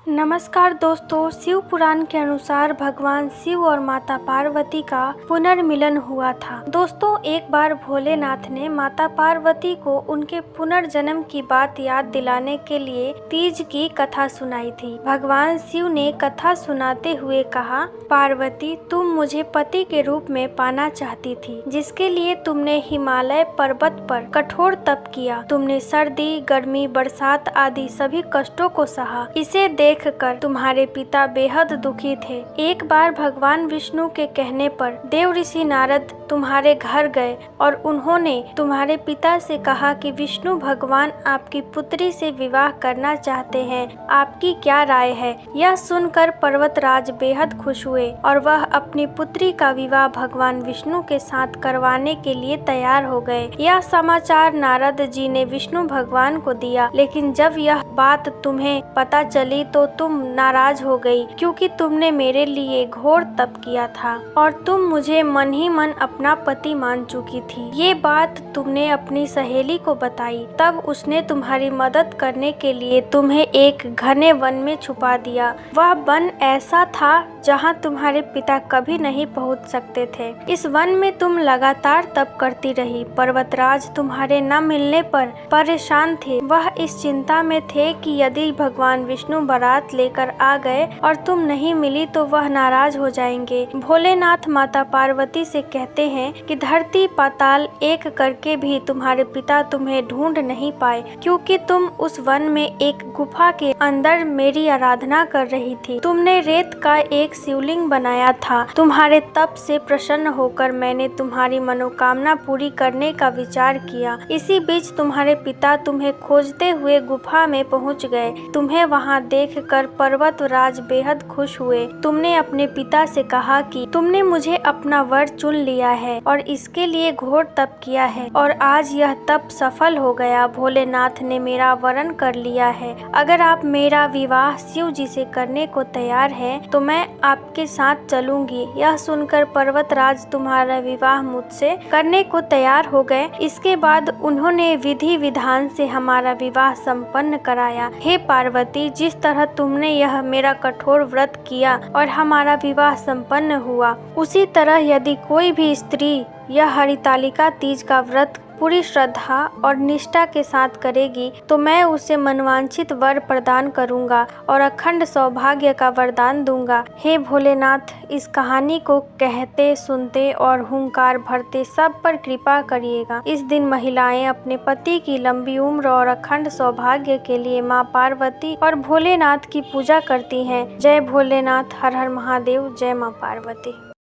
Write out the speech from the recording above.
नमस्कार दोस्तों, शिव पुराण के अनुसार भगवान शिव और माता पार्वती का पुनर्मिलन हुआ था। दोस्तों, एक बार भोलेनाथ ने माता पार्वती को उनके पुनर्जन्म की बात याद दिलाने के लिए तीज की कथा सुनाई थी। भगवान शिव ने कथा सुनाते हुए कहा, पार्वती, तुम मुझे पति के रूप में पाना चाहती थी, जिसके लिए तुमने हिमालय पर्वत पर कठोर तप किया। तुमने सर्दी, गर्मी, बरसात आदि सभी कष्टों को सहा। इसे देखकर तुम्हारे पिता बेहद दुखी थे। एक बार भगवान विष्णु के कहने पर देव ऋषि नारद तुम्हारे घर गए और उन्होंने तुम्हारे पिता से कहा कि विष्णु भगवान आपकी पुत्री से विवाह करना चाहते हैं। आपकी क्या राय है? यह सुनकर पर्वतराज बेहद खुश हुए और वह अपनी पुत्री का विवाह भगवान विष्णु के साथ करवाने के लिए तैयार हो गए। यह समाचार नारद जी ने विष्णु भगवान को दिया, लेकिन जब यह बात तुम्हें पता चली तो तुम नाराज हो गई, क्योंकि तुमने मेरे लिए घोर तप किया था और तुम मुझे मन ही मन अपना पति मान चुकी थी। ये बात तुमने अपनी सहेली को बताई। तब उसने तुम्हारी मदद करने के लिए तुम्हें एक घने वन में छुपा दिया। वह वन ऐसा था जहाँ तुम्हारे पिता कभी नहीं पहुँच सकते थे। इस वन में तुम लगातार तप करती रही। पर्वतराज तुम्हारे न मिलने पर परेशान थे। वह इस चिंता में थे कि यदि भगवान विष्णु बारात लेकर आ गए और तुम नहीं मिली तो वह नाराज हो जाएंगे। भोलेनाथ माता पार्वती से कहते हैं कि धरती पाताल एक करके भी तुम्हारे पिता तुम्हें ढूंढ नहीं पाए, क्योंकि तुम उस वन में एक गुफा के अंदर मेरी आराधना कर रही थी। तुमने रेत का एक शिवलिंग बनाया था। तुम्हारे तप से प्रसन्न होकर मैंने तुम्हारी मनोकामना पूरी करने का विचार किया। इसी बीच तुम्हारे पिता तुम्हें खोजते हुए गुफा में पहुंच गए। तुम्हें वहां देखकर पर्वतराज बेहद खुश हुए। तुमने अपने पिता से कहा कि तुमने मुझे अपना वर चुन लिया है और इसके लिए घोर तप किया है और आज यह तप सफल हो गया। भोलेनाथ ने मेरा वरण कर लिया है। अगर आप मेरा विवाह शिव जी से करने को तैयार हैं तो मैं आपके साथ चलूंगी। यह सुनकर पर्वतराज तुम्हारा विवाह मुझसे करने को तैयार हो गए। इसके बाद उन्होंने विधि विधान से हमारा विवाह संपन्न कराया। हे पार्वती, जिस तरह तुमने यह मेरा कठोर व्रत किया और हमारा विवाह संपन्न हुआ, उसी तरह यदि कोई भी स्त्री यह हरितालिका तीज का व्रत पूरी श्रद्धा और निष्ठा के साथ करेगी तो मैं उसे मनवांछित वर प्रदान करूंगा और अखंड सौभाग्य का वरदान दूंगा। हे भोलेनाथ, इस कहानी को कहते, सुनते और हुंकार भरते सब पर कृपा करिएगा। इस दिन महिलाएं अपने पति की लंबी उम्र और अखंड सौभाग्य के लिए माँ पार्वती और भोलेनाथ की पूजा करती हैं। जय भोलेनाथ, हर हर महादेव, जय माँ पार्वती।